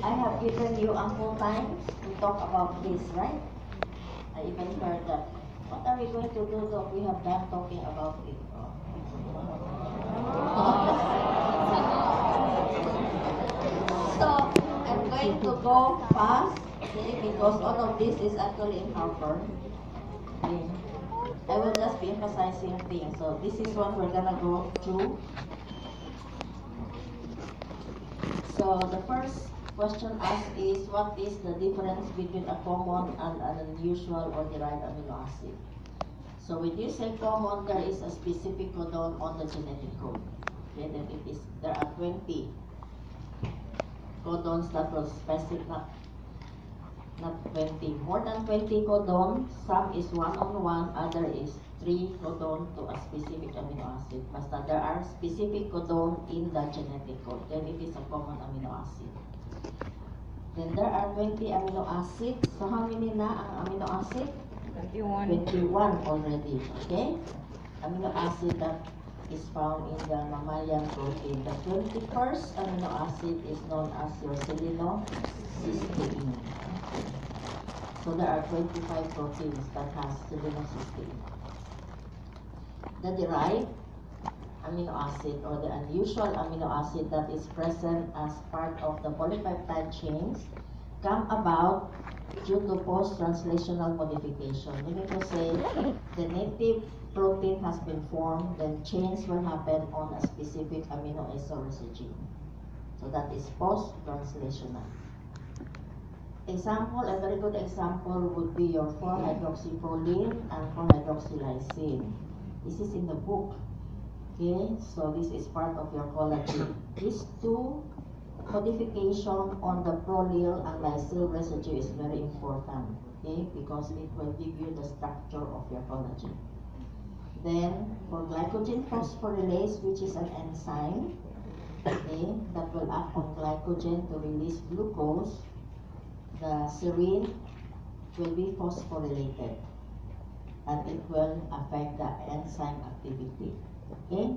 I have given you ample time to talk about this, right? I even heard that. What are we going to do if we have done talking about it? So, I'm going to go fast, okay, because all of this is actually in Harvard. Okay. I will just be emphasizing things. So, this is what we're gonna go through. So, the first question asked is, what is the difference between a common and an unusual or derived amino acid? So when you say common, there is a specific codon on the genetic code. Okay, then there are 20 codons that will specify, not 20, more than 20 codons. Some is one-on-one, other is 3 codon to a specific amino acid. Basta there are specific codon in the genetic code, then it is a common amino acid. Then there are 20 amino acids. So how many na ang amino acid? 21. 21 already. Okay? Amino acid that is found in the mammalian protein. The 21st amino acid is known as your selenocysteine. So there are 25 proteins that has selenocysteine. The derived amino acid or the unusual amino acid that is present as part of the polypeptide chains come about due to post-translational modification. Meaning to say, the native protein has been formed, then change will happen on a specific amino acid residue. So that is post-translational. Example, a very good example would be your 4-hydroxyproline and 4-hydroxylysine. This is in the book. Okay, so this is part of your collagen. These two modification on the prolyl and lysyl residue is very important, okay, because it will give you the structure of your collagen. Then for glycogen phosphorylase, which is an enzyme, okay, that will act on glycogen to release glucose, the serine will be phosphorylated and it will affect the enzyme activity. Okay,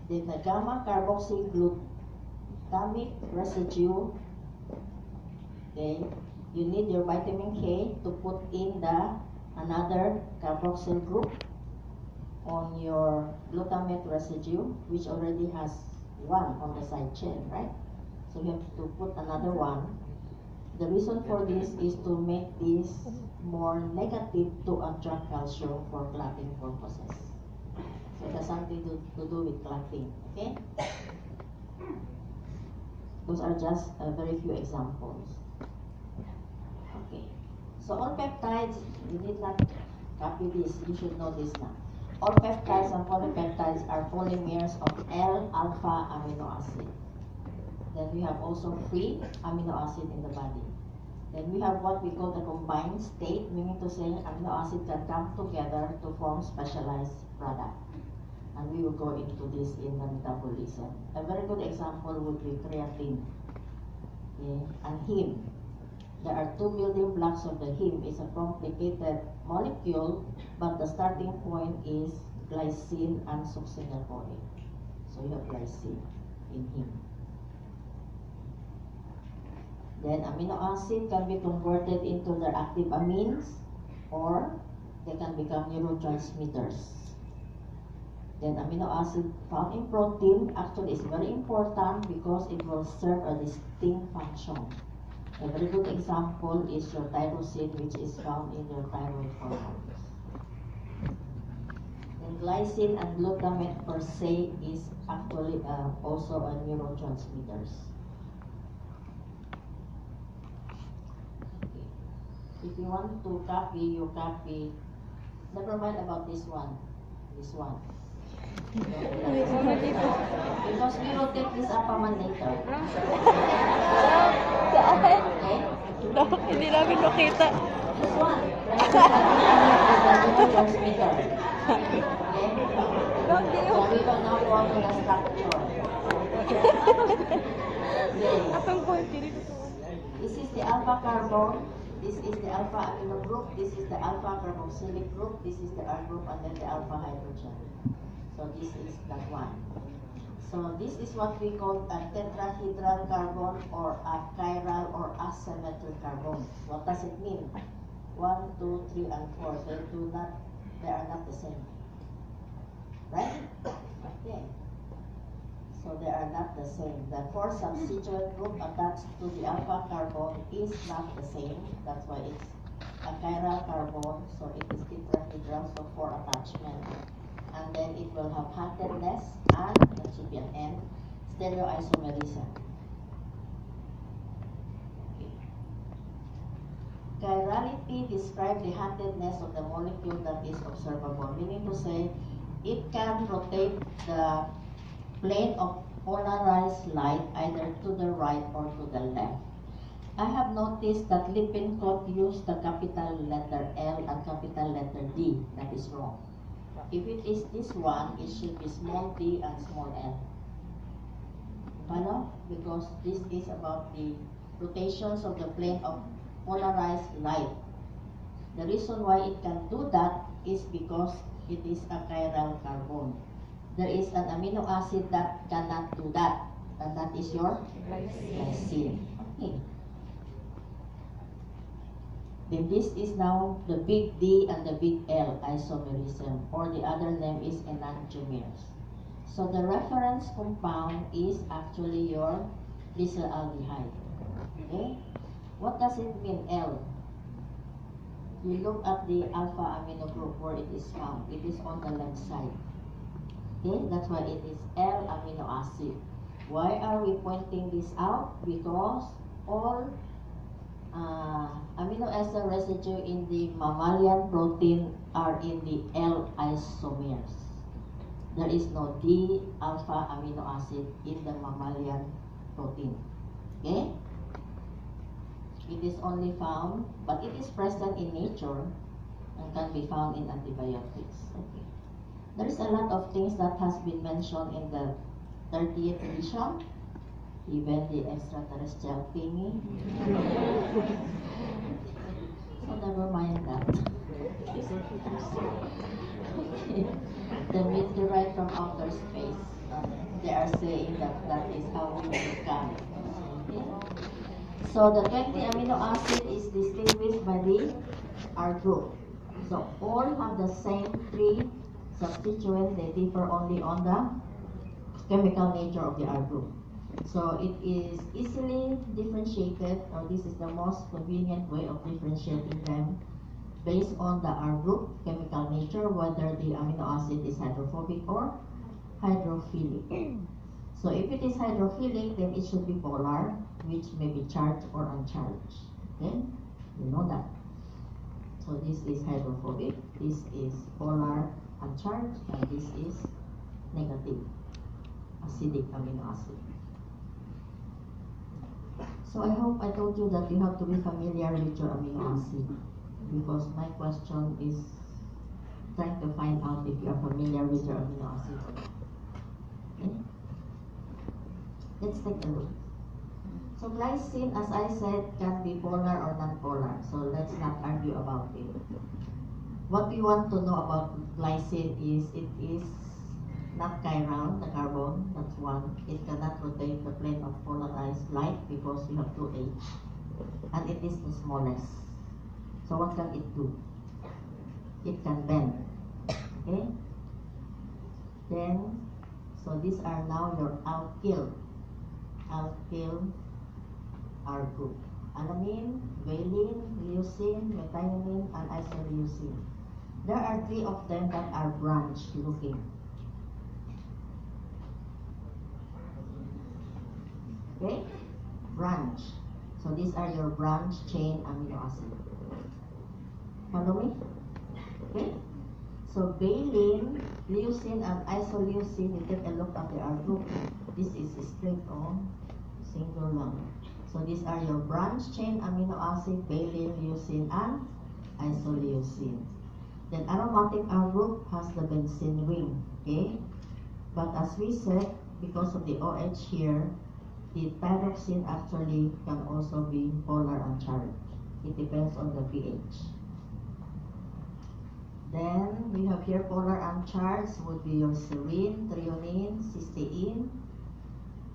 then the gamma carboxyglutamic residue, okay, you need your vitamin K to put in the another carboxyl group on your glutamate residue, which already has one on the side chain, right? So you have to put another one. The reason for this is to make this more negative to attract calcium for clotting purposes. So it has something to do with clotting, okay? Those are just very few examples. Okay. So all peptides, you need not copy this, you should know this now. All peptides and polypeptides are polymers of L-alpha amino acid. Then we have also free amino acid in the body. Then we have what we call the combined state, meaning to say amino acid can come together to form specialized product. And we will go into this in the metabolism. A very good example would be creatine, okay, and heme. There are two building blocks of the heme. It's a complicated molecule, but the starting point is glycine and succinyl-CoA. So you have glycine in heme. Then amino acid can be converted into their active amines, or they can become neurotransmitters. Then amino acid found in protein actually is very important because it will serve a distinct function. A very good example is your tyrosine, which is found in your thyroid hormones. And glycine and glutamate per se is actually also a neurotransmitters. Okay. If you want to copy, you copy. Never mind about this one. This one. Because we will take this up on later. Saan? Okay? Hindi namin makita. This one. Transmitter. Okay? So we will now go to the structure. Okay. This is the alpha carbon. This is the alpha amino group. This is the alpha carboxylic group. This is the R group, and then the alpha hydrogen. So this is that one. So this is what we call a tetrahedral carbon or a chiral or asymmetric carbon. What does it mean? 1, 2, 3, and 4. They are not the same. Right? Okay. So they are not the same. The 4 substituent group attached to the alpha carbon is not the same. That's why it's a chiral carbon. So it is tetrahedral, so 4 attachments. And then it will have handedness and, that should be an N, stereoisomerism. Okay. Chirality describes the handedness of the molecule that is observable, meaning to say it can rotate the plane of polarized light either to the right or to the left. I have noticed that Lippincott used the capital letter L and capital letter D. That is wrong. If it is this one, it should be small d and small l. Follow? Because this is about the rotations of the plane of polarized light. The reason why it can do that is because it is a chiral carbon. There is an amino acid that cannot do that, and that is your glycine. Okay. Then this is now the big D and the big L isomerism, or the other name is enantiomers. So the reference compound is actually your disaldehyde. Okay? What does it mean, L? You look at the alpha amino group where it is found. It is on the left side. Okay? That's why it is L amino acid. Why are we pointing this out? Because all amino acid residue in the mammalian protein are in the L isomers. There is no D alpha amino acid in the mammalian protein. Okay? It is only found, but it is present in nature and can be found in antibiotics. Okay. There is a lot of things that has been mentioned in the 30th edition. Even the extraterrestrial thingy. So never mind that. Okay. The meteorite from outer space. They are saying that that is how we become. Okay. So the 20 amino acid is distinguished by the R group. So all have the same 3 substituents. They differ only on the chemical nature of the R group. So it is easily differentiated, or this is the most convenient way of differentiating them based on the R group chemical nature, whether the amino acid is hydrophobic or hydrophilic. So if it is hydrophilic, then it should be polar, which may be charged or uncharged. Okay, you know that. So this is hydrophobic, this is polar uncharged, and this is negative acidic amino acid. So I hope I told you that you have to be familiar with your amino acid, because my question is trying to find out if you are familiar with your amino acid. Okay? Let's take a look. So glycine, as I said, can be polar or non-polar, so let's not argue about it. What we want to know about glycine is it is not chiral, the carbon, that's one. It cannot rotate the plane of polarized light because you have 2H. And it is the smallest. So what can it do? It can bend. Okay? Then, so these are now your alkyl R group. Alanine, valine, leucine, methionine, and isoleucine. There are 3 of them that are branch looking. Okay? Branch. So these are your branch chain amino acid. Follow me? Okay? So valine, leucine, and isoleucine, you take a look at the R group. This is straight on, single lang. So these are your branch chain amino acid, valine, leucine, and isoleucine. Then aromatic R group has the benzene ring. Okay? But as we said, because of the OH here, the pyroxene actually can also be polar uncharged. It depends on the pH. Then we have here polar uncharged would be your serine, threonine, cysteine,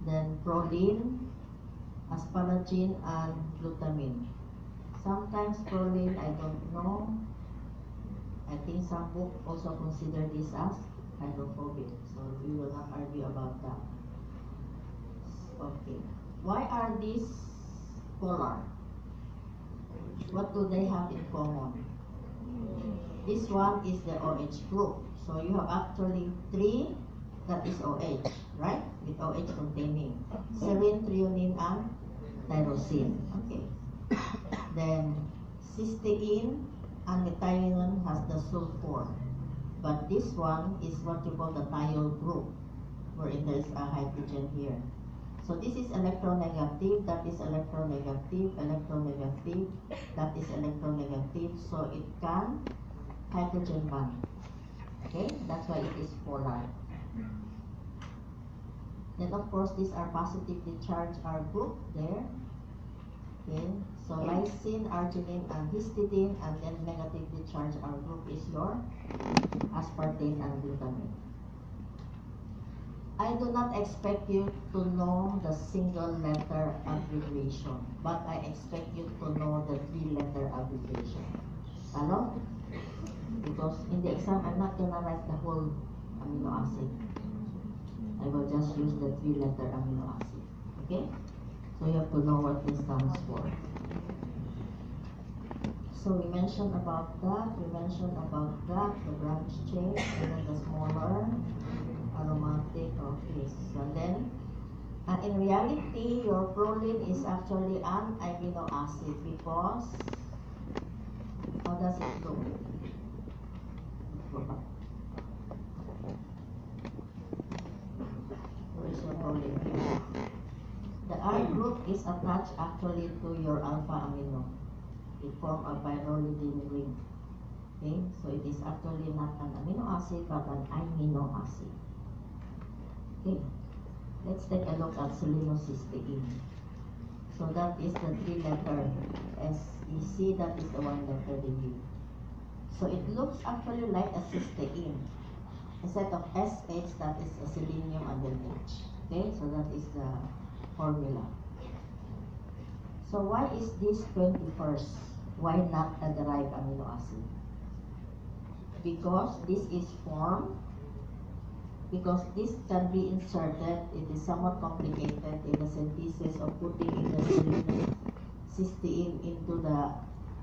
then proline, asparagine, and glutamine. Sometimes proline, I don't know. I think some book also consider this as hydrophobic, so we will not argue about that. Okay. Why are these polar? What do they have in common? This one is the OH group. So you have actually three, that is OH, right? With OH containing serine, threonine, and tyrosine. Okay. Then cysteine and methionine has the sulfur. But this one is what you call the thiol group, wherein there is a hydrogen here. So this is electronegative, that is electronegative, electronegative, that is electronegative. So it can hydrogen bond. Okay, that's why it is polar. Then of course these are positively charged R group there. Okay, so lysine, arginine, and histidine, and then negatively charged R group is your aspartame and glutamine. I do not expect you to know the single letter abbreviation, but I expect you to know the 3-letter abbreviation. Hello? Because in the exam, I'm not gonna write the whole amino acid. I will just use the 3-letter amino acid. Okay? So you have to know what this stands for. So we mentioned about that, the branch chain, and then the smaller aromatic. Okay, so then in reality your proline is actually an amino acid because how does it look? Where is your proline? The R group is attached actually to your alpha amino. It forms a pyrrolidine ring. Okay, so it is actually not an amino acid but an amino acid. Okay, let's take a look at selenocysteine. So that is the 3-letter SEC, that is the 1-letter D. So it looks actually like a cysteine. Instead of SH, that is a selenium and then H. Okay, so that is the formula. So why is this 21st? Why not a derived amino acid? Because this is formed. Because this can be inserted, it is somewhat complicated in the synthesis of putting in the cysteine into the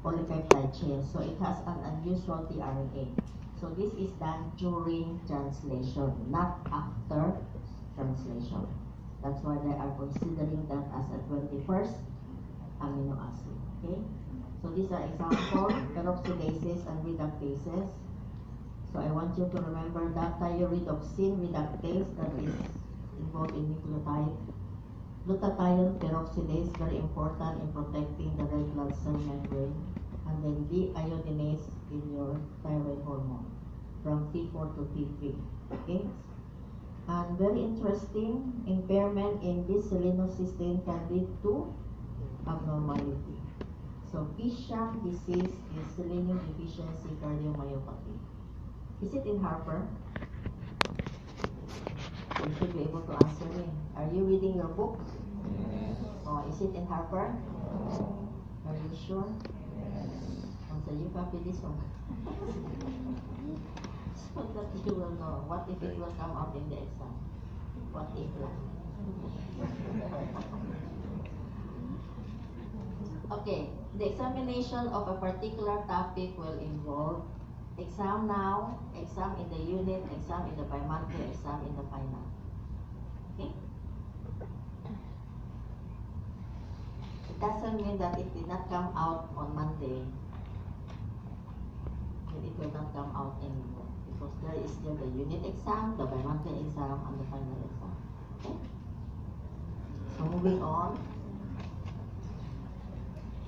polypeptide chain. So it has an unusual tRNA. So this is done during translation, not after translation. That's why they are considering that as a 21st amino acid. Okay? So these are examples, peroxidases and reductases. So I want you to remember that thioredoxin reductase that is involved in nucleotide. Glutathione peroxidase, very important in protecting the red blood cell membrane. And then deiodinase in your thyroid hormone from T4 to T3. Okay? And very interesting, impairment in this selenocysteine can lead to abnormality. So Isham disease is selenium deficiency cardiomyopathy. Is it in Harper? You should be able to answer me. Are you reading your book? Oh, is it in Harper? Are you sure? So you copy this one. So that you will know. What if it will come out in the exam? What if? Okay, the examination of a particular topic will involve exam now, exam in the unit, exam in the bi-monthly, exam in the final. Okay? It doesn't mean that it did not come out on Monday, and it will not come out anymore. Because there is still the unit exam, the bi-monthly exam, and the final exam. Okay? So moving on.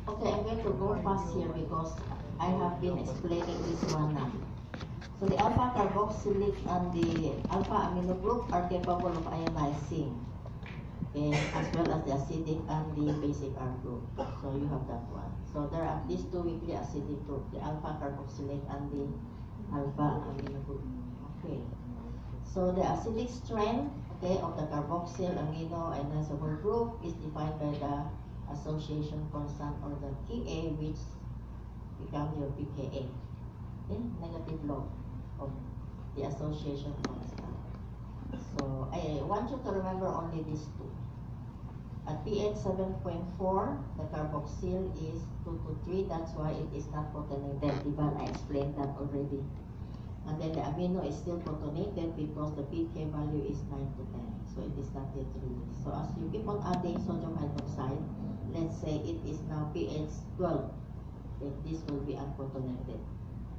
Okay, I'm going to go fast here because I have been explaining this one now. So the alpha carboxylic and the alpha amino group are capable of ionizing, okay, as well as the acidic and the basic R group. So you have that one. So there are these two weakly acidic group, the alpha carboxylic and the alpha amino group. Okay. So the acidic strength okay, of the carboxyl amino ionizable group is defined by the association constant or the Ka, which become your pKa. Okay, negative log of the association constant. So I want you to remember only these two. At pH 7.4, the carboxyl is 2 to 3. That's why it is not protonated. Diba? I explained that already. And then the amino is still protonated because the pK value is 9 to 10. So it is not yet released. So as you keep on adding sodium hydroxide, let's say it is now pH 12. Then this will be unprotonated.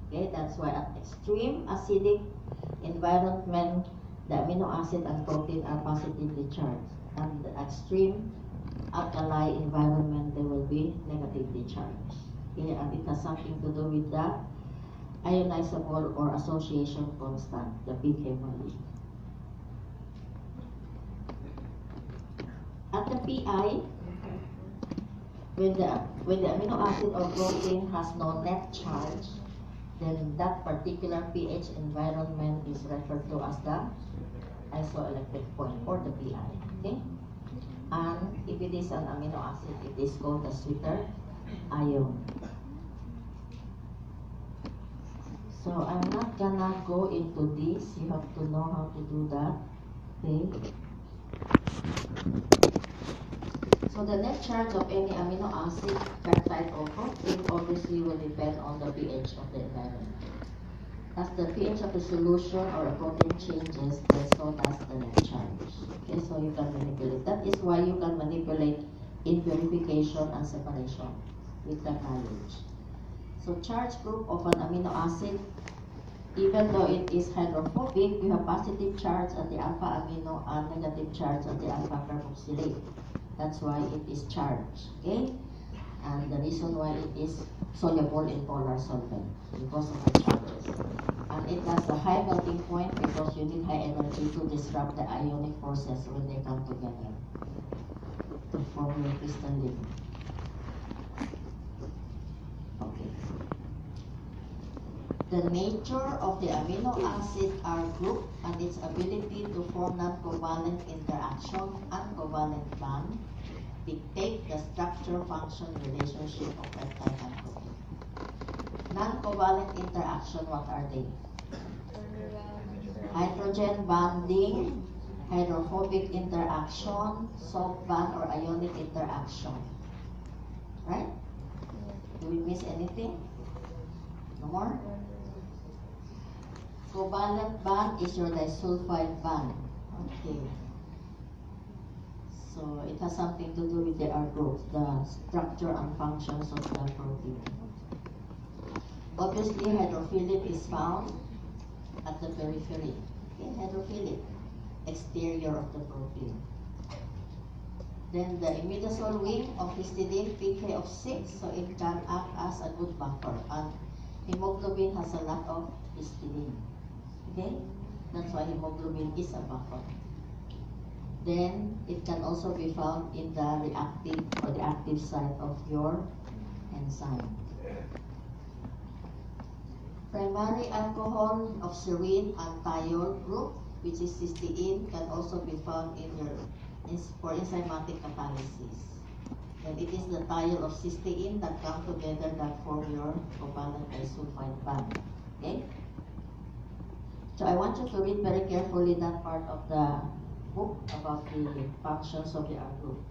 Okay, that's why at extreme acidic environment, the amino acid and protein are positively charged. And the extreme alkali environment, they will be negatively charged. Okay, and it has something to do with the ionizable or association constant, the pK value. At the PI, when the amino acid or protein has no net charge, then that particular pH environment is referred to as the isoelectric point or the PI. Okay? And if it is an amino acid, it is called the sweeter ion. So I'm not gonna go into this. You have to know how to do that. Okay? So the net charge of any amino acid, peptide, or protein obviously will depend on the pH of the environment. As the pH of the solution or a protein changes, then so does the net charge. Okay, so you can manipulate. That is why you can manipulate in purification and separation with the knowledge. So charge group of an amino acid, even though it is hydrophobic, you have positive charge at the alpha amino and negative charge at the alpha carboxylate. That's why it is charged, okay? And the reason why it is soluble in polar solvent, because of the charges. And it has a high melting point because you need high energy to disrupt the ionic forces when they come together to form your crystalline. Okay. The nature of the amino acid R group and its ability to form non-covalent interaction and covalent bond dictate the structure-function relationship of peptide and protein. Non-covalent interaction, what are they? Hydrogen bonding, hydrophobic interaction, salt bond or ionic interaction. Right? Do we miss anything? No more? Covalent bond is your disulfide bond. Okay. So it has something to do with the R group, the structure and functions of the protein. Obviously, hydrophilic is found at the periphery. Okay, hydrophilic, exterior of the protein. Then the imidazole wing of histidine, pK of 6, so it can act as a good buffer. And hemoglobin has a lot of histidine. Okay? That's why hemoglobin is a buffer. Then it can also be found in the reactive or the active site of your enzyme. Primary alcohol of serine and thiol group, which is cysteine, can also be found in your for enzymatic catalysis. And it is the thiol of cysteine that come together that form your covalent disulfide bond. Okay? So I want you to read very carefully that part of the book about the functions of the R group.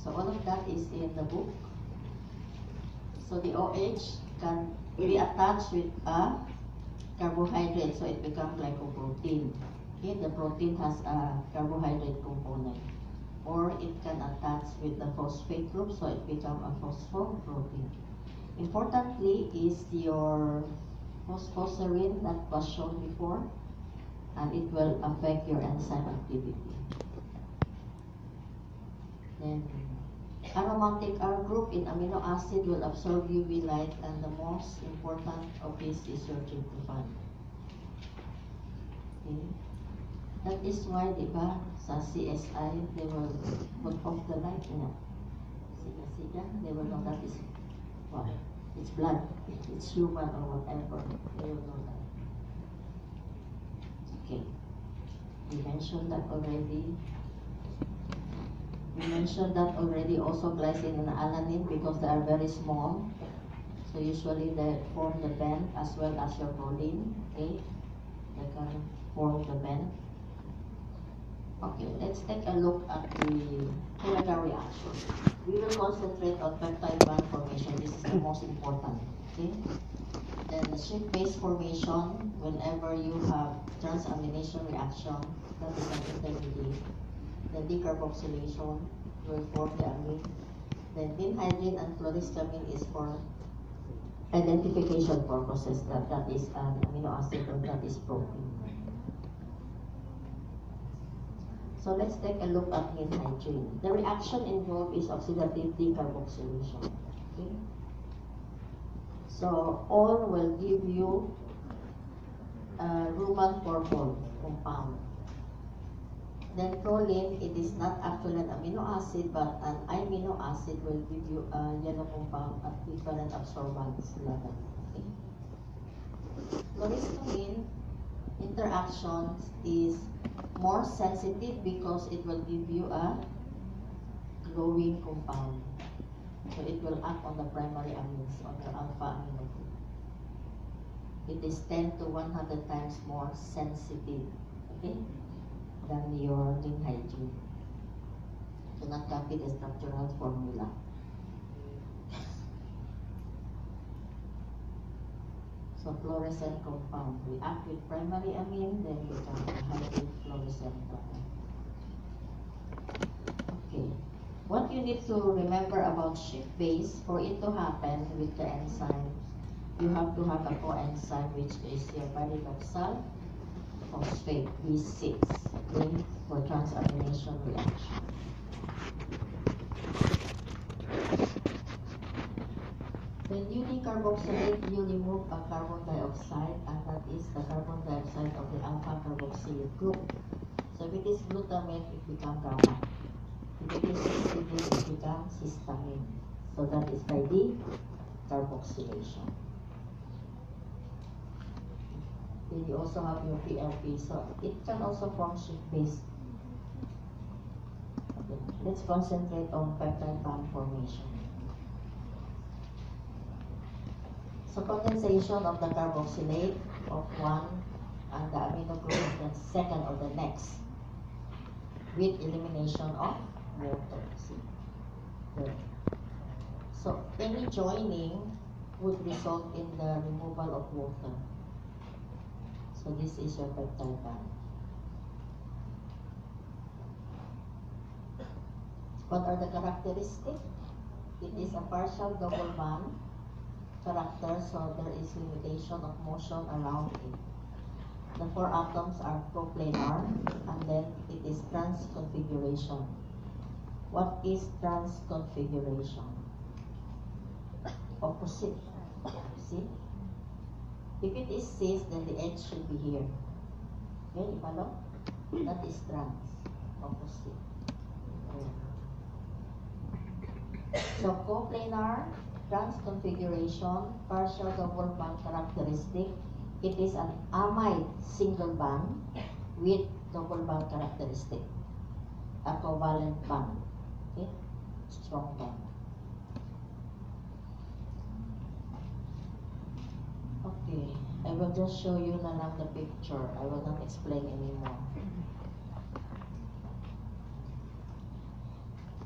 So all of that is in the book. So the OH can be attached with a carbohydrate, so it becomes glycoprotein. Okay, the protein has a carbohydrate component. Or it can attach with the phosphate group, so it becomes a phosphoprotein. Importantly is your phosphoserine that was shown before, and it will affect your enzyme activity. Then aromatic R group in amino acid will absorb UV light, and the most important of this is your tryptophan. Okay. That is why, diba, sa CSI, they will put off the light. Siga, they will know that is what? It's blood, it's human or whatever. They will know that. We mentioned that already. We mentioned that already also glycine and alanine because they are very small. So usually they form the band as well as your protein. Okay, they can form the band. Okay, let's take a look at the chemical reaction. We will concentrate on peptide bond formation. This is the most important. Okay. Then the shift base formation. Whenever you have transamination reaction, that is an intermediate. The decarboxylation will form the amine. Then vinhydrin and chlorhistamine is for identification purposes that is an amino acid or that is protein. So let's take a look at vinhydrin. The reaction involved is oxidative decarboxylation. Okay. So all will give you a Roman purple compound. Then proline, it is not actually an amino acid but an amino acid will give you a yellow compound at different absorbance level. Okay. Chlorhistamine interactions is more sensitive because it will give you a glowing compound. So it will act on the primary amines, on your alpha amino group. It is 10 to 100 times more sensitive, okay, than your vinhydrin. Do not copy the structural formula. So fluorescent compound react with primary amine, then become a highly fluorescent compound. Okay. What you need to remember about shift base, for it to happen with the enzyme, you have to have a coenzyme which is your pyridoxal phosphate B6, okay, for transamination reaction. When you decarboxylate, you remove a carbon dioxide, and that is the carbon dioxide of the alpha carboxylate group. So if it is glutamate, it becomes gamma. If it is histidine, it becomes histamine. So that is by decarboxylation. Then you also have your PLP, so it can also form shift base. Okay. Let's concentrate on peptide bond formation. So condensation of the carboxylate of one and the amino group, then second or the next, with elimination of water. See? Good. So any joining would result in the removal of water. So this is your peptide bond. What are the characteristics? It is a partial double bond character, so there is limitation of motion around it. The four atoms are coplanar, and then it is trans configuration. What is trans configuration? Opposite. See? If it is cis, then the edge should be here. Okay, you follow? That is trans. Opposite. So coplanar, trans configuration, partial double bond characteristic. It is an amide single bond with double bond characteristic. A covalent bond. Okay? Strong bond. Okay. I will just show you na lang the picture. I will not explain anymore.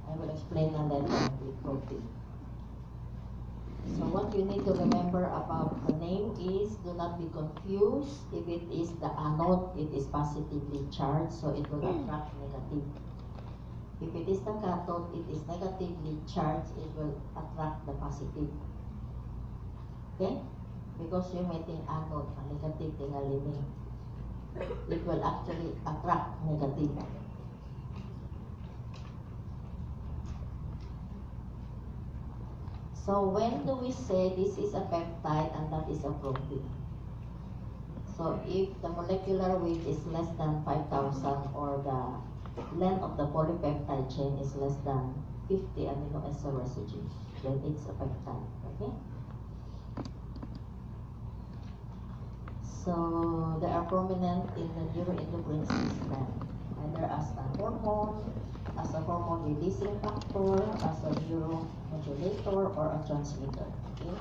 I will explain na later with protein. So what you need to remember about the name is, do not be confused. If it is the anode, it is positively charged, so it will attract negative. If it is the cathode, it is negatively charged, it will attract the positive. Okay? Because you're making anode, a negative tingalini. It will actually attract negative. So when do we say this is a peptide and that is a protein? So if the molecular weight is less than 5,000 or the length of the polypeptide chain is less than 50 amino acid residues, then it's a peptide. Okay? So they are prominent in the neuroendocrine system, either as a hormone releasing factor, as a neuromodulator, or a transmitter. Okay?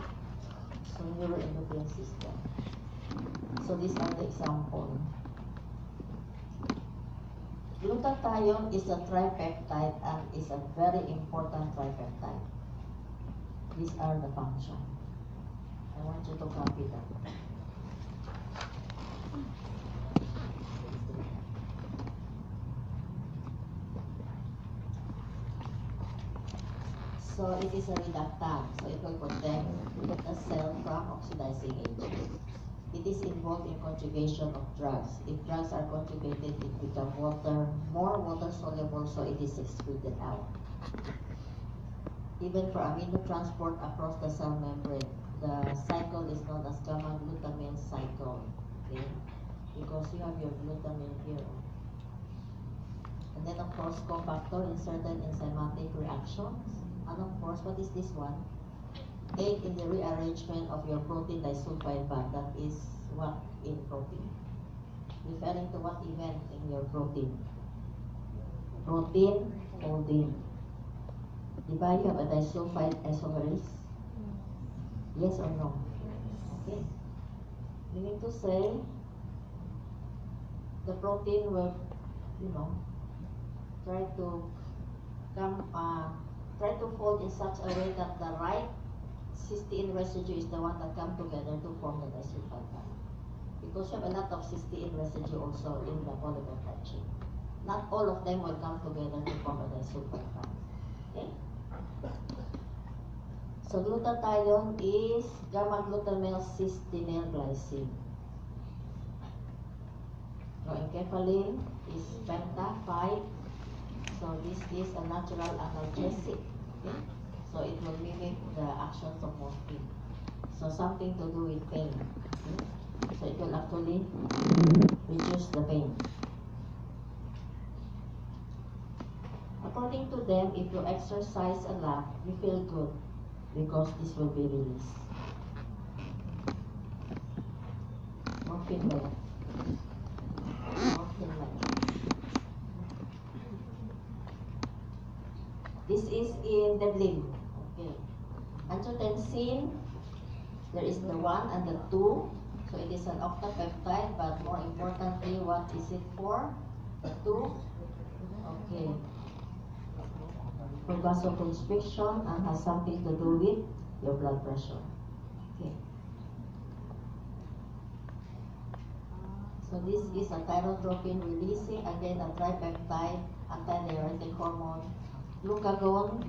So neuroendocrine system. So these are the examples. Glutathione is a tripeptide and is a very important tripeptide. These are the functions. I want you to copy that. So it is a reductant, so it will protect the cell from oxidizing agents. It is involved in conjugation of drugs. If drugs are conjugated, it becomes more water soluble, so it is excreted out. Even for amino transport across the cell membrane, the cycle is known as gamma glutamine cycle. Okay, because you have your glutamine here. And then of course, cofactor in certain enzymatic reactions. And of course, what is this one? Aid in the rearrangement of your protein disulfide bond. That is what in protein. Referring to what event in your protein? Protein folding. Diba you have a disulfide isomerase? Yes or no? Okay. Meaning to say, the protein will, try to fold in such a way that the right cysteine residue is the one that come together to form the disulfide bond. Because you have a lot of cysteine residue also in the polypeptide chain. Not all of them will come together to form a disulfide bond. Okay? So glutathione is gamma-glutamyl cysteine glycine. Proenkephaline is penta 5. So this is a natural analgesic. Okay? So it will mimic the actions of morphine. So something to do with pain. Okay? So it will actually reduce the pain. According to them, if you exercise a lot, you feel good because this will be released. Morphine like. Morphine like. This is in the limb. Okay. Angiotensin, there is the 1 and the 2. So it is an octapeptide, but more importantly, what is it for? The 2. Okay. For vasoconstriction and has something to do with your blood pressure. Okay. So this is a thyrotropin releasing, again a tripeptide, antidiuretic hormone. Glucagon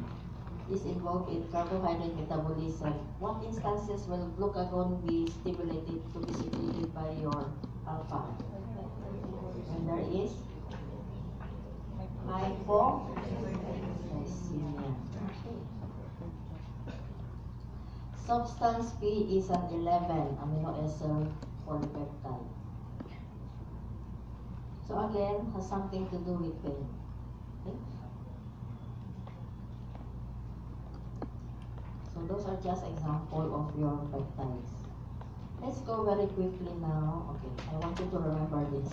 is involved in carbohydrate metabolism. What instances will glucagon be stimulated to be secreted by your alpha? When there is hypoglycemia. Substance P is an 11 amino acid polypeptide. So again, has something to do with pain. Okay? So those are just example of your peptides. Let's go very quickly now. Okay, I want you to remember this.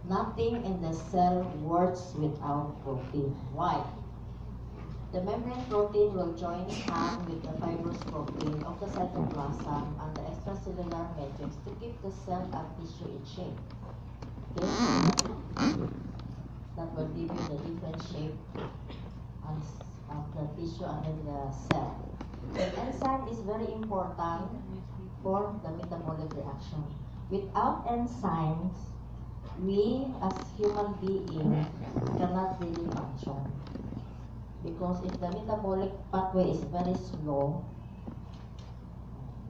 Nothing in the cell works without protein. Why? The membrane protein will join hand with the fibrous protein of the cytoplasm and the extracellular matrix to keep the cell and tissue in shape. Okay? That will give you the different shape of the tissue and then the cell. The enzyme is very important for the metabolic reaction. Without enzymes, we as human beings cannot really function. Because if the metabolic pathway is very slow,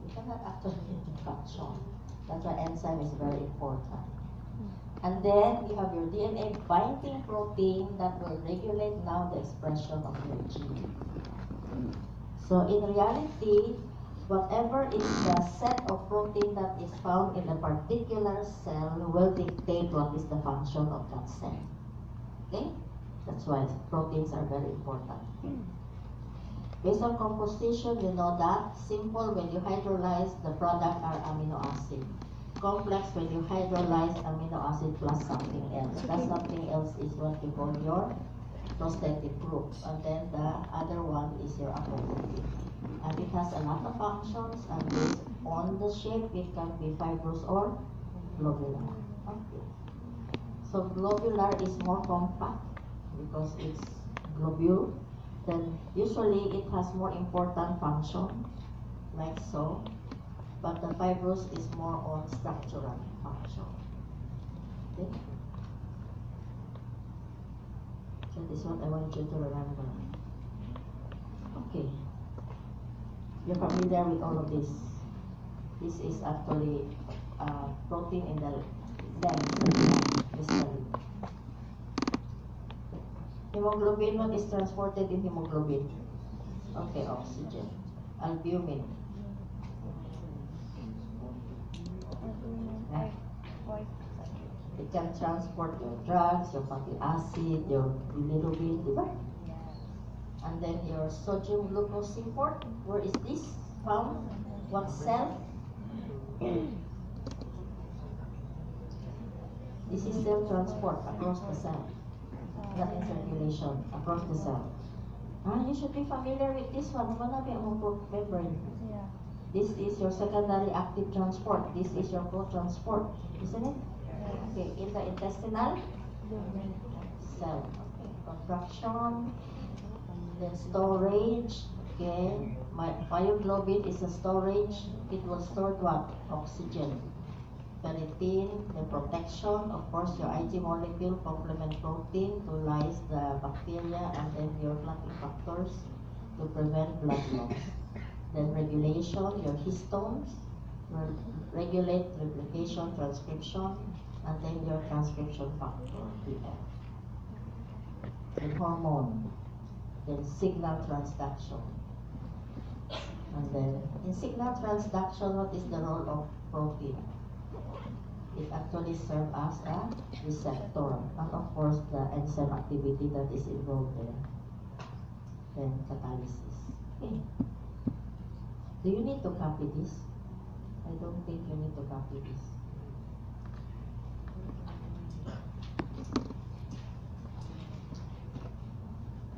we cannot actually function. That's why enzyme is very important. And then you have your DNA binding protein that will regulate now the expression of your gene. So in reality, whatever is the set of protein that is found in a particular cell will dictate what is the function of that cell. Okay? That's why proteins are very important. Based on composition, you know that simple, when you hydrolyze, the product are amino acid. complex when you hydrolyze amino acid plus something else. That something else is what you call your prosthetic group. And then the other one is your apoptotic. And it has a lot of functions, and based on the shape, it can be fibrous or globular. Okay. So globular is more compact because it's globule. Then usually it has more important function, like so. But the fibrous is more on structural function. Okay? So this is what I want you to remember. Okay. You're familiar with all of this. This is actually protein in the lens, basically. Hemoglobin, what is transported in hemoglobin? Okay, oxygen. Albumin. It can transport your drugs, your fatty acid, your bilirubin, diba? And then your sodium glucose import. Where is this found? What cell? This is cell transport across the cell. Not in circulation, across the cell. You should be familiar with this one. Membrane. This is your secondary active transport. This is your co-transport, isn't it? Okay, in the intestinal cell. Okay. Contraction, then storage. Okay, myoglobin is a storage. It will store what? Oxygen. Ferritin, the protection, of course, your Ig molecule, complement protein to lyse the bacteria, and then your clotting factors to prevent blood loss. Then regulation, your histones, will regulate replication, transcription, and then your transcription factor, TF. Then hormone, then signal transduction. And then in signal transduction, what is the role of protein? It actually serves as a receptor, and of course the enzyme activity that is involved there. Then catalysis. Okay. Do you need to copy this? I don't think you need to copy this.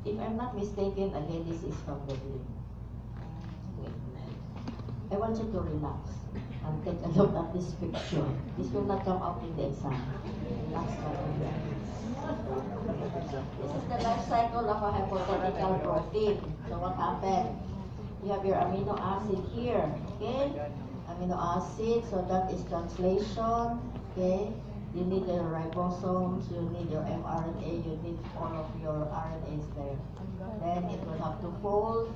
If I'm not mistaken, again, this is from the brain. I want you to relax and take a look at this picture. This will not come out in the exam. Relax my This is the life cycle of a hypothetical protein. So what happened? You have your amino acid here, okay? Amino acid, so that is translation, okay? You need your ribosomes, you need your mRNA, you need all of your RNAs there. Then it will have to fold,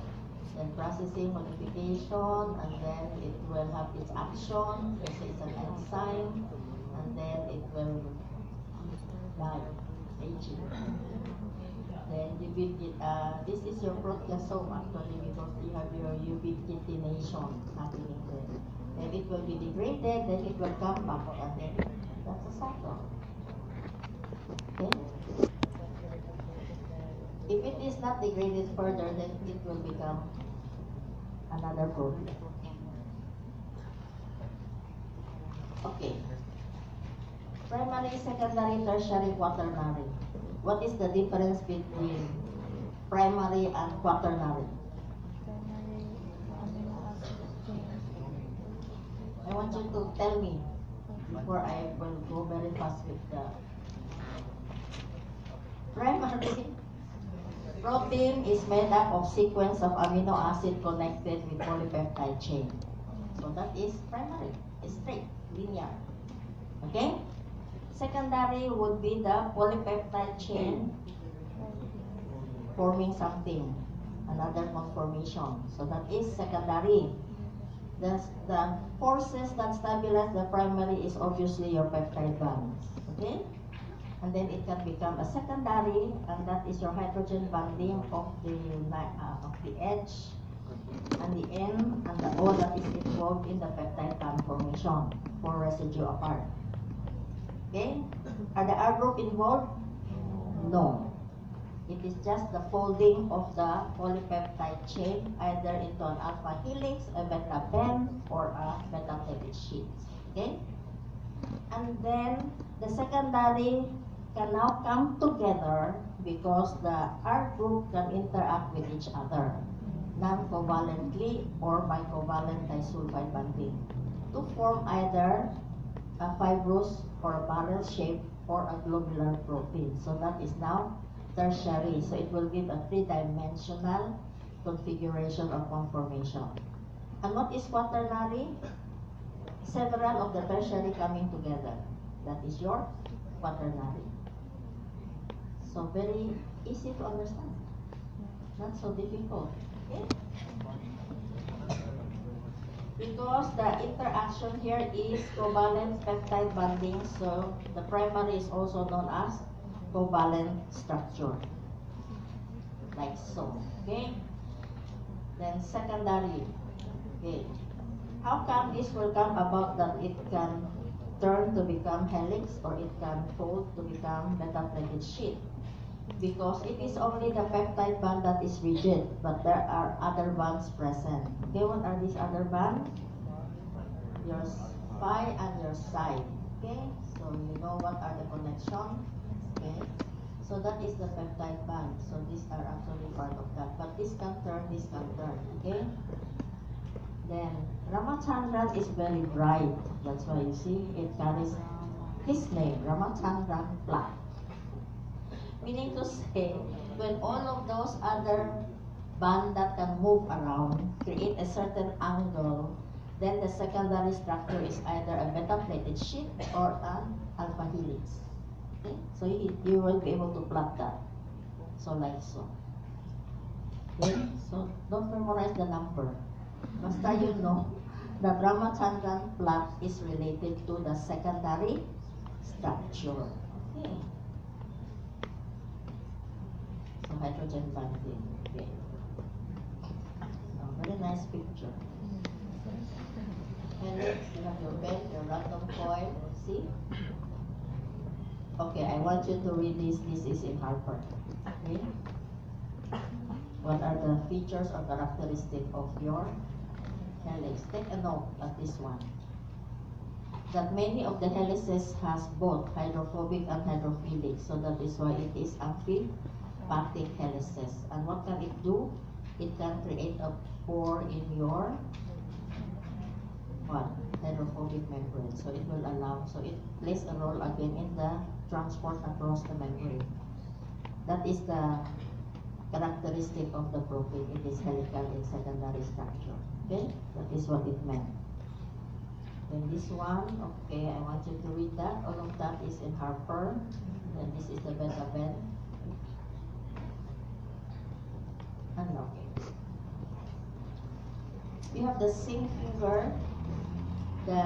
then processing, modification, and then it will have its action, let's say it's an enzyme, and then it will die, aging. Then this is your proteasome actually, because you have your ubiquitination happening there. Then it will be degraded, then it will come back, and then that's a cycle. Okay? If it is not degraded further, then it will become another protein. Okay. Primary, secondary, tertiary, quaternary. What is the difference between primary and quaternary? I want you to tell me before I will go very fast with the primary. Protein is made up of sequence of amino acid connected with polypeptide chain. So that is primary, it's straight, linear. Okay? Secondary would be the polypeptide chain forming something, another conformation. So that is secondary. The forces that stabilize the primary is obviously your peptide bonds. Okay? And then it can become a secondary, and that is your hydrogen bonding of the edge and the N and the O that is involved in the peptide bond formation for residue apart. Okay? Are the R group involved? No. It is just the folding of the polypeptide chain either into an alpha helix, a beta bend, or a beta heavy sheet. Okay? And then the secondary can now come together because the R group can interact with each other non-covalently or by covalent disulfide bonding to form either a fibrous or a barrel shape or a globular protein. So that is now tertiary. So it will give a three-dimensional configuration of conformation. And what is quaternary? Several of the tertiary coming together. That is your quaternary. So very easy to understand. Not so difficult. Okay? Because the interaction here is covalent peptide bonding, so the primary is also known as covalent structure. Like so. Okay? Then secondary. Okay. How come this will come about that it can turn to become helix or it can fold to become beta-plated sheet? Because it is only the peptide bond that is rigid, but there are other bonds present. Okay, what are these other bonds? Your phi and your psi. Okay, so you know what are the connections. Okay, so that is the peptide bond. So these are actually part of that. But this can turn, this can turn. Okay. Then Ramachandran is very bright. That's why you see it carries his name, Ramachandran plot. Meaning to say, when all of those other bonds that can move around create a certain angle, then the secondary structure is either a beta-plated sheet or an alpha helix. Okay? So you will be able to plot that. So like so. Okay? So don't memorize the number. Basta you know that Ramachandran plot is related to the secondary structure. Okay. So hydrogen bonding. Okay. Oh, very nice picture. And you have your pen, your random coil. See? Okay, I want you to read this. This is in Harper. Okay. What are the features or characteristics of your helix? Take a note of this one. That many of the helices has both hydrophobic and hydrophilic. So that is why it is amphipathic helices. And what can it do? It can create a pore in your hydrophobic membrane. So it will allow, so it plays a role again in the transport across the membrane. That is the characteristic of the protein. It is helical in secondary structure. Okay, that is what it meant. Then this one, okay, I want you to read that. All of that is in Harper. Then this is the beta bend. And okay. You have the zinc finger, the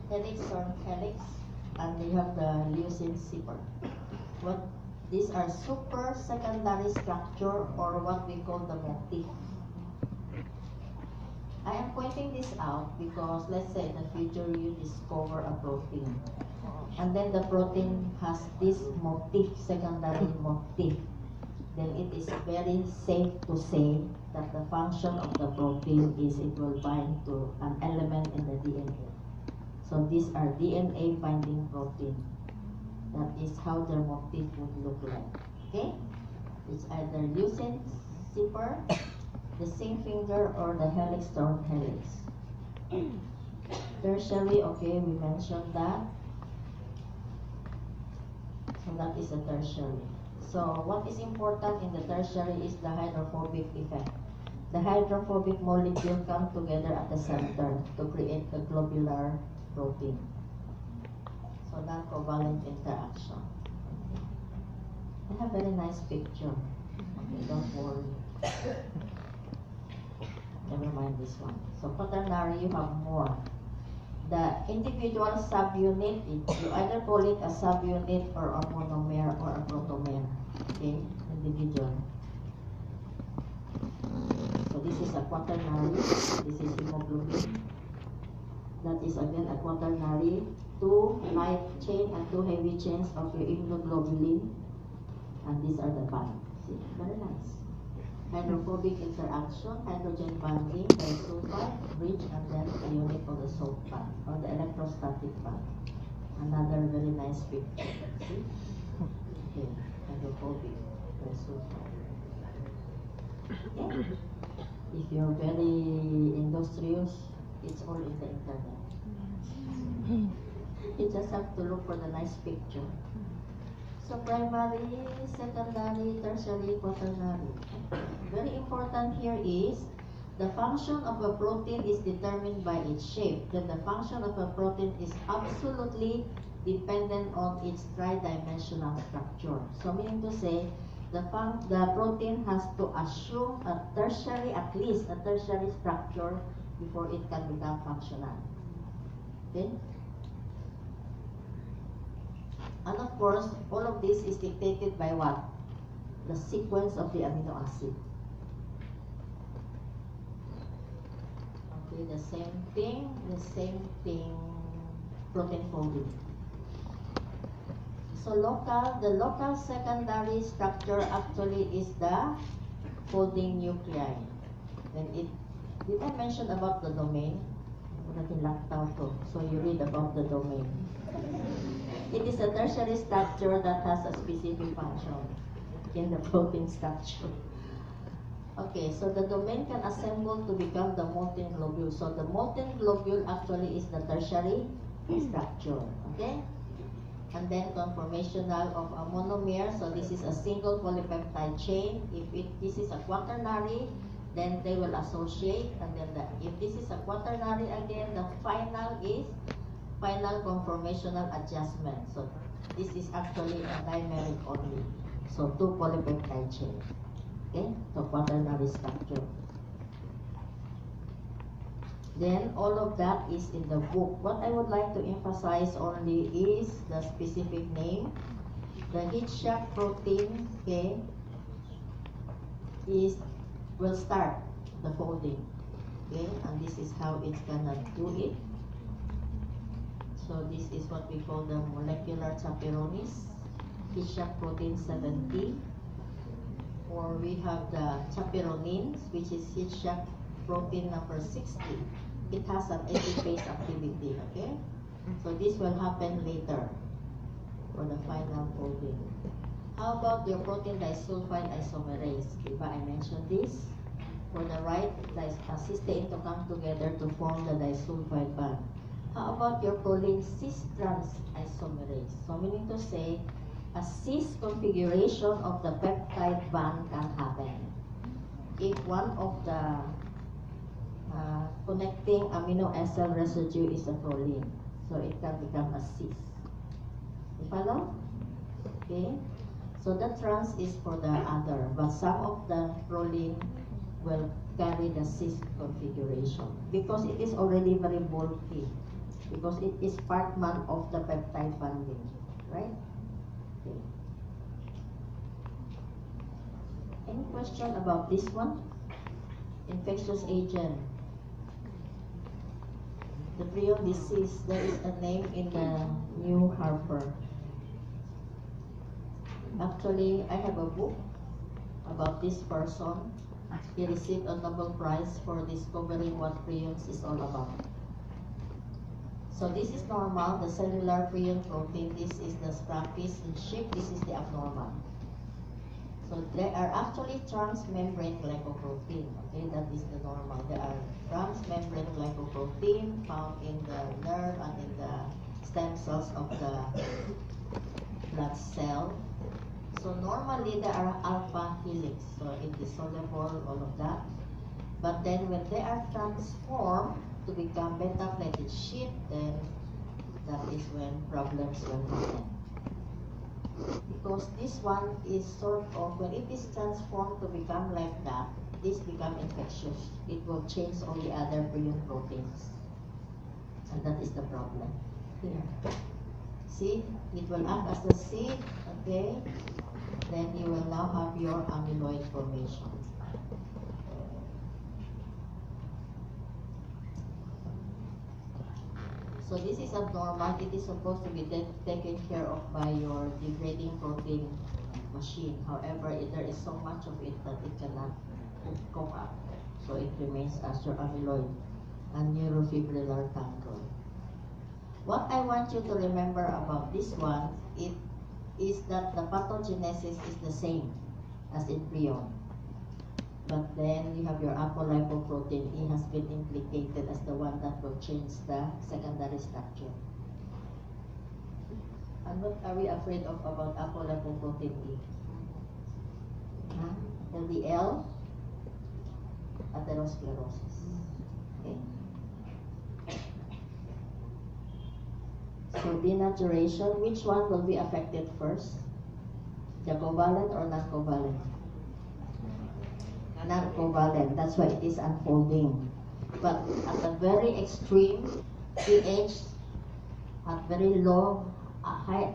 helix or helix, and you have the leucine zipper. What these are super secondary structure or what we call the motif. I am pointing this out because let's say in the future you discover a protein and then the protein has this motif, secondary motif, then it is very safe to say that the function of the protein is it will bind to an element in the DNA. So these are DNA binding protein. That is how their motif would look like. Okay? It's either leucine zipper, the zinc finger, or the helix torn helix. Tertiary, okay, we mentioned that. So that is a tertiary. So what is important in the tertiary is the hydrophobic effect. The hydrophobic molecule come together at the center to create the globular protein. So non-covalent interaction. I have very nice picture. Okay, don't worry. Never mind this one. So quaternary, you have more. The individual subunit, you either call it a subunit or a monomer or a protomer. Okay, individual. So this is a quaternary. This is hemoglobin. That is again a quaternary. 2 light chain and 2 heavy chains of your immunoglobulin, and these are the bonds. See, very nice. hydrophobic interaction, hydrogen bonding, disulfide, bridge, and then the unit of the salt bond or the electrostatic bond. Another very nice picture. See? Okay, hydrophobic, disulfide. Okay. If you're very industrious, it's all in the internet. You just have to look for the nice picture. So primary, secondary, tertiary, quaternary. Very important here is the function of a protein is determined by its shape. Then the function of a protein is absolutely dependent on its tridimensional structure. So meaning to say, the protein has to assume a tertiary, at least a tertiary structure before it can become functional. Okay? And of course, all of this is dictated by what? The sequence of the amino acid. Okay, the same thing, protein folding. So the local secondary structure actually is the folding nuclei. Did I mention about the domain? So you read about the domain. It is a tertiary structure that has a specific function in the protein structure. Okay, so the domain can assemble to become the molten globule. So the molten globule actually is the tertiary structure. Okay? And then conformational of a monomer. So this is a single polypeptide chain. If this is a quaternary, then they will associate. And then if this is a quaternary again, the final is final conformational adjustment. So this is actually a dimeric only. So two polypeptide chain. Okay, so quaternary structure. Then all of that is in the book. What I would like to emphasize only is the specific name. The heat shock protein, okay, will start the folding. Okay, and this is how it's gonna do it. So this is what we call the molecular chaperones, heat shock protein 70. Or we have the chaperonins, which is heat shock protein number 60. It has an anti-phase activity, okay? So this will happen later for the final folding. How about your protein disulfide isomerase? Diba I mentioned this? For the right cysteine to come together to form the disulfide bond. How about your proline cis-trans isomerase? So meaning to say, a cis configuration of the peptide bond can happen if one of the connecting amino acid residue is a proline. So it can become a cis. You follow? Okay. So the trans is for the other, but some of the proline will carry the cis configuration because it is already very bulky, because it is part man of the peptide bonding, right? Okay. Any question about this one? Infectious agent. The prion disease, there is a name in the New Harper. Actually, I have a book about this person. He received a Nobel Prize for discovering what prions is all about. So this is normal, the cellular prion protein. This is the Staphylococcus in sheep. This is the abnormal. So there are actually transmembrane glycoprotein. Okay, that is the normal. There are transmembrane glycoprotein found in the nerve and in the stem cells of the blood cell. So normally there are alpha helix. So it is soluble, all of that. But then when they are transformed to become beta-plated sheet, then that is when problems will happen. Because this one is sort of, when it is transformed to become like that, this become infectious. It will change all the other prion proteins. And that is the problem. Here. See, it will act as a seed, okay? Then you will now have your amyloid formation. So this is abnormal. It is supposed to be taken care of by your degrading protein machine. However, there is so much of it that it cannot come up. So it remains as your amyloid and neurofibrillar tangle. What I want you to remember about this one, it is that the pathogenesis is the same as in prion. But then you have your apolipoprotein E has been implicated as the one that will change the secondary structure. And what are we afraid of about apolipoprotein E? LDL, atherosclerosis. Okay. So denaturation, which one will be affected first? The covalent or non-covalent? Non-covalent. That's why it is unfolding. But at the very extreme pH, at very low, high,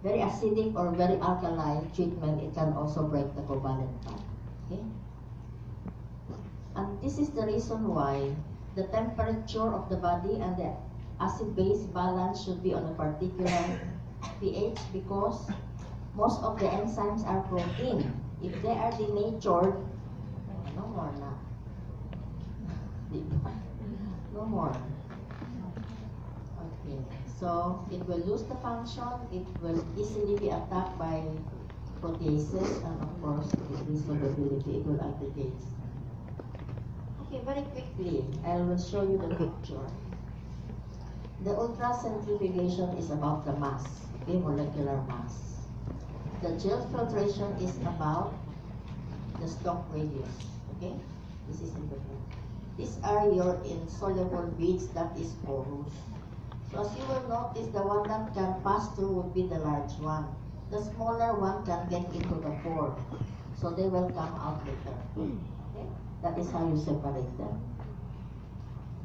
very acidic or very alkaline treatment, it can also break the covalent part. Okay? And this is the reason why the temperature of the body and the acid-base balance should be on a particular pH, because most of the enzymes are protein. If they are denatured, no more na. No more. Okay, so it will lose the function, it will easily be attacked by proteases, and of course, decrease solubility, it will aggregate. Okay, very quickly, I will show you the picture. The ultracentrifugation is about the mass, okay, molecular mass. The gel filtration is about the stop radius, okay? This is in the book. These are your insoluble beads that is porous. So as you will notice, the one that can pass through would be the large one. The smaller one can get into the pore, so they will come out later. Okay? That is how you separate them.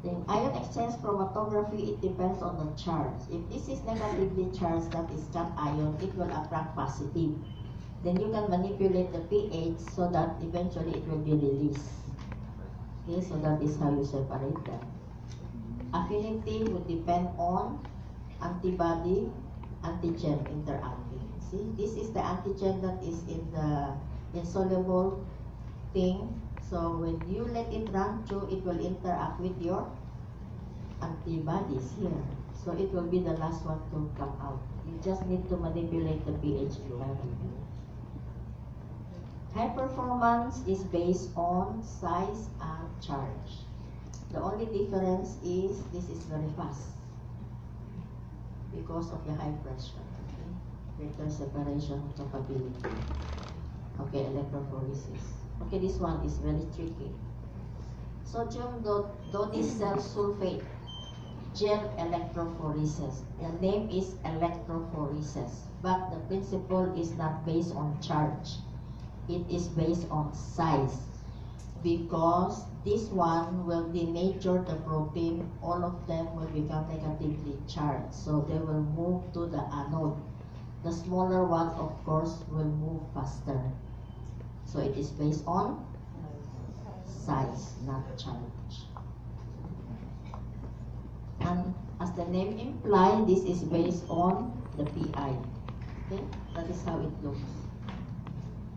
The ion exchange chromatography, it depends on the charge. If this is negatively charged, that is cation, it will attract positive. Then you can manipulate the pH so that eventually it will be released. Okay, so that is how you separate them. Affinity would depend on antibody, antigen interacting. See, this is the antigen that is in the insoluble thing. So when you let it run through, it will interact with your antibodies here. So it will be the last one to come out. You just need to manipulate the pH level. High performance is based on size and charge. The only difference is this is very fast because of the high pressure. Okay? Greater separation capability. Okay, electrophoresis. Okay, this one is very tricky. Sodium dodecyl sulfate, gel electrophoresis. The name is electrophoresis, but the principle is not based on charge. It is based on size, because this one will denature the protein. All of them will become negatively charged, so they will move to the anode. The smaller one, of course, will move faster. So it is based on size, not charge. And as the name implies, this is based on the PI. Okay, that is how it looks.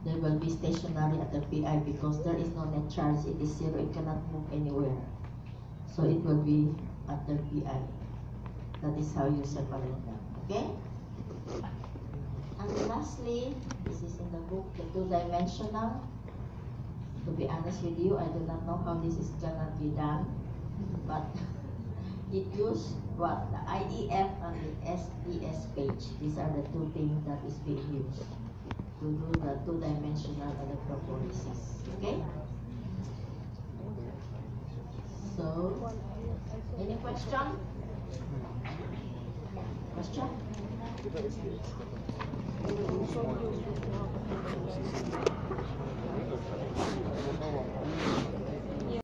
They will be stationary at the PI because there is no net charge. It is zero. It cannot move anywhere. So it will be at the PI. That is how you separate them. Okay? And lastly, this is in the book, the two-dimensional. To be honest with you, I do not know how this is gonna be done, but it used what the IEF and the SES page. These are the two things that is being used to do the two-dimensional electrophoresis. Okay? So, any question? Question?